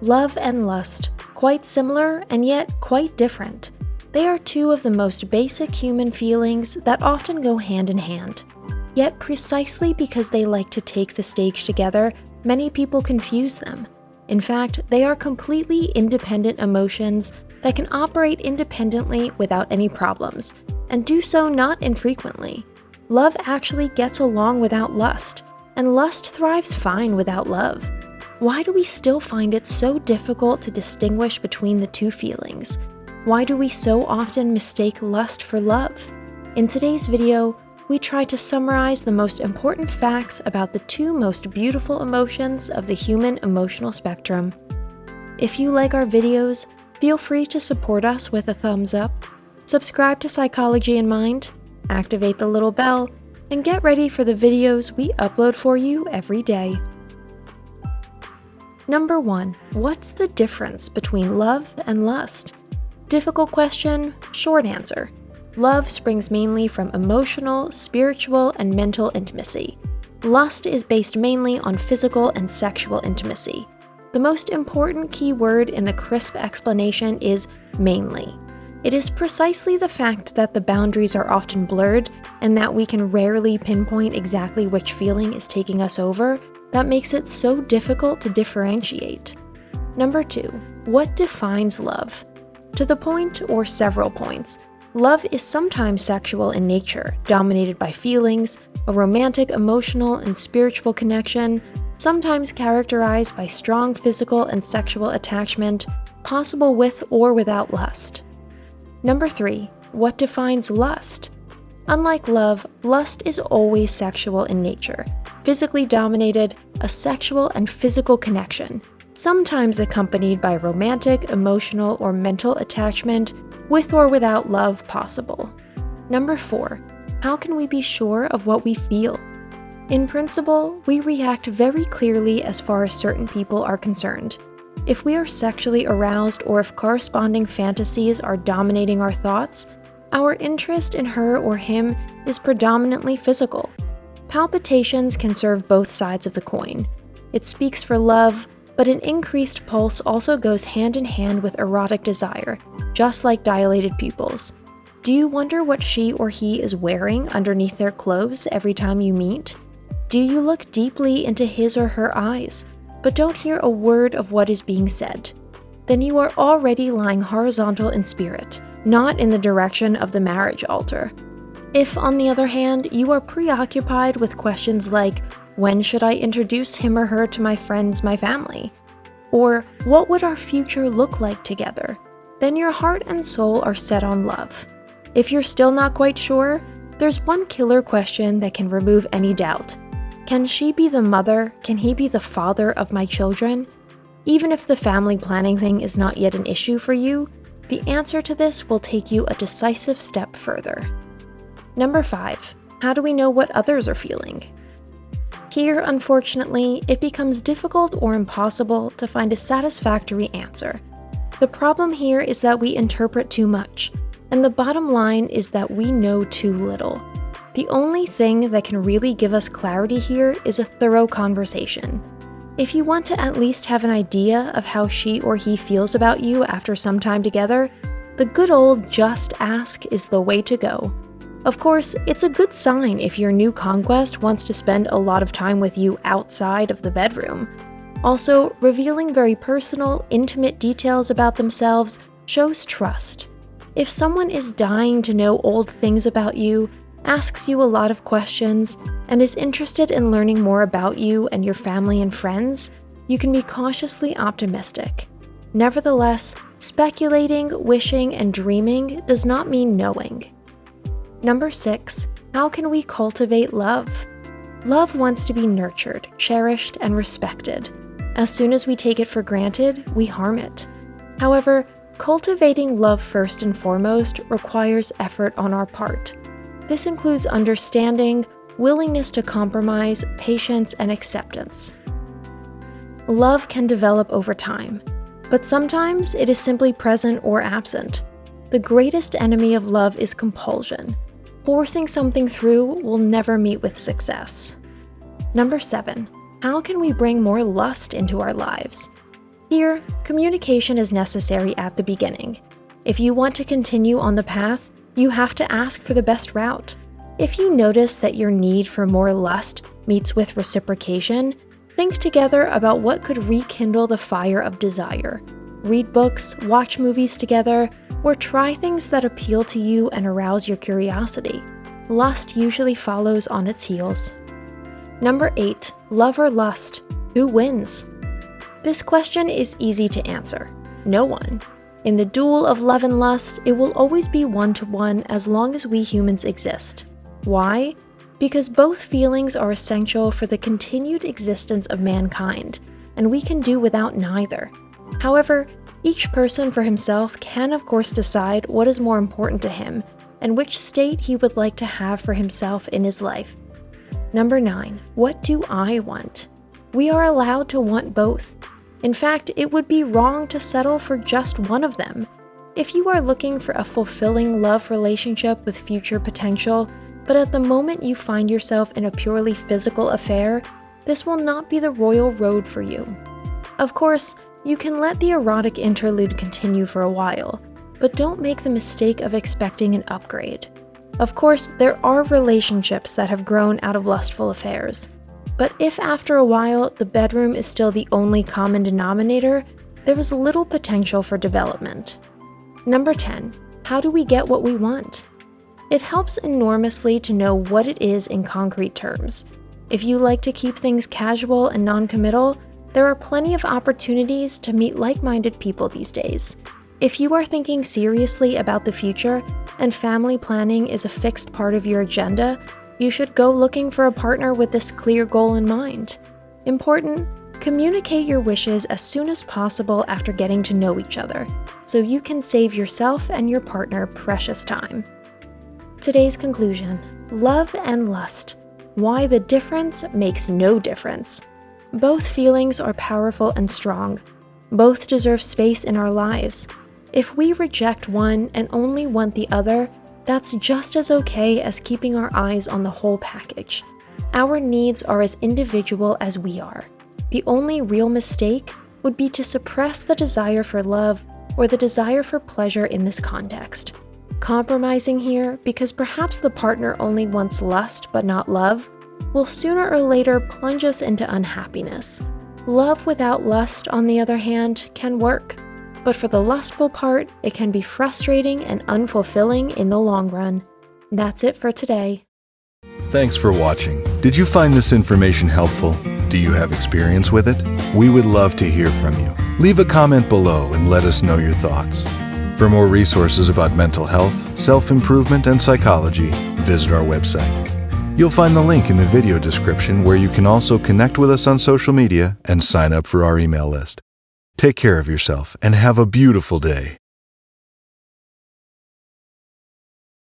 Love and lust, quite similar and yet quite different. They are two of the most basic human feelings that often go hand in hand. Yet precisely because they like to take the stage together, many people confuse them. In fact, they are completely independent emotions that can operate independently without any problems, and do so not infrequently. Love actually gets along without lust, and lust thrives fine without love. Why do we still find it so difficult to distinguish between the two feelings? Why do we so often mistake lust for love? In today's video, we try to summarize the most important facts about the two most beautiful emotions of the human emotional spectrum. If you like our videos, feel free to support us with a thumbs up, subscribe to Psychology in Mind, activate the little bell, and get ready for the videos we upload for you every day. Number 1. What's the difference between love and lust? Difficult question, short answer. Love springs mainly from emotional, spiritual, and mental intimacy. Lust is based mainly on physical and sexual intimacy. The most important key word in the crisp explanation is mainly. It is precisely the fact that the boundaries are often blurred and that we can rarely pinpoint exactly which feeling is taking us over that makes it so difficult to differentiate. Number 2. What defines love? To the point or several points, love is sometimes sexual in nature, dominated by feelings, a romantic, emotional, and spiritual connection, sometimes characterized by strong physical and sexual attachment, possible with or without lust. Number 3. What defines lust? Unlike love, lust is always sexual in nature, physically dominated, a sexual and physical connection, sometimes accompanied by romantic, emotional, or mental attachment, with or without love possible. Number 4. How can we be sure of what we feel? In principle, we react very clearly as far as certain people are concerned. If we are sexually aroused or if corresponding fantasies are dominating our thoughts, our interest in her or him is predominantly physical. Palpitations can serve both sides of the coin. It speaks for love, but an increased pulse also goes hand in hand with erotic desire, just like dilated pupils. Do you wonder what she or he is wearing underneath their clothes every time you meet? Do you look deeply into his or her eyes, but don't hear a word of what is being said? Then you are already lying horizontal in spirit, not in the direction of the marriage altar. If, on the other hand, you are preoccupied with questions like, when should I introduce him or her to my friends, my family? Or, what would our future look like together? Then your heart and soul are set on love. If you're still not quite sure, there's one killer question that can remove any doubt. Can she be the mother? Can he be the father of my children? Even if the family planning thing is not yet an issue for you, the answer to this will take you a decisive step further. Number 5. How do we know what others are feeling? Here, unfortunately, it becomes difficult or impossible to find a satisfactory answer. The problem here is that we interpret too much, and the bottom line is that we know too little. The only thing that can really give us clarity here is a thorough conversation. If you want to at least have an idea of how she or he feels about you after some time together, the good old just ask is the way to go. Of course, it's a good sign if your new conquest wants to spend a lot of time with you outside of the bedroom. Also, revealing very personal, intimate details about themselves shows trust. If someone is dying to know old things about you, asks you a lot of questions, and is interested in learning more about you and your family and friends, you can be cautiously optimistic. Nevertheless, speculating, wishing, and dreaming does not mean knowing. Number 6. How can we cultivate love? Love wants to be nurtured, cherished, and respected. As soon as we take it for granted, we harm it. However, cultivating love first and foremost requires effort on our part. This includes understanding, willingness to compromise, patience, and acceptance. Love can develop over time, but sometimes it is simply present or absent. The greatest enemy of love is compulsion. Forcing something through will never meet with success. Number 7. How can we bring more lust into our lives? Here, communication is necessary at the beginning. If you want to continue on the path, you have to ask for the best route. If you notice that your need for more lust meets with reciprocation, think together about what could rekindle the fire of desire. Read books, watch movies together, or try things that appeal to you and arouse your curiosity. Lust usually follows on its heels. Number 8. Love or lust? Who wins? This question is easy to answer. No one. In the duel of love and lust, it will always be one-to-one as long as we humans exist. Why? Because both feelings are essential for the continued existence of mankind, and we can do without neither. However, each person for himself can of course decide what is more important to him and which state he would like to have for himself in his life. Number 9. What do I want? We are allowed to want both. In fact, it would be wrong to settle for just one of them. If you are looking for a fulfilling love relationship with future potential, but at the moment you find yourself in a purely physical affair, this will not be the royal road for you. Of course, you can let the erotic interlude continue for a while, but don't make the mistake of expecting an upgrade. Of course, there are relationships that have grown out of lustful affairs. But if after a while the bedroom is still the only common denominator, there is little potential for development. Number 10. How do we get what we want? It helps enormously to know what it is in concrete terms. If you like to keep things casual and non-committal, there are plenty of opportunities to meet like-minded people these days. If you are thinking seriously about the future and family planning is a fixed part of your agenda, you should go looking for a partner with this clear goal in mind. Important, communicate your wishes as soon as possible after getting to know each other, so you can save yourself and your partner precious time. Today's conclusion: love and lust. Why the difference makes no difference. Both feelings are powerful and strong. Both deserve space in our lives. If we reject one and only want the other, that's just as okay as keeping our eyes on the whole package. Our needs are as individual as we are. The only real mistake would be to suppress the desire for love or the desire for pleasure in this context. Compromising here, because perhaps the partner only wants lust but not love, will sooner or later plunge us into unhappiness. Love without lust, on the other hand, can work. But for the lustful part, it can be frustrating and unfulfilling in the long run. That's it for today. Thanks for watching. Did you find this information helpful? Do you have experience with it? We would love to hear from you. Leave a comment below and let us know your thoughts. For more resources about mental health, self-improvement, and psychology, visit our website. You'll find the link in the video description where you can also connect with us on social media and sign up for our email list. Take care of yourself and have a beautiful day.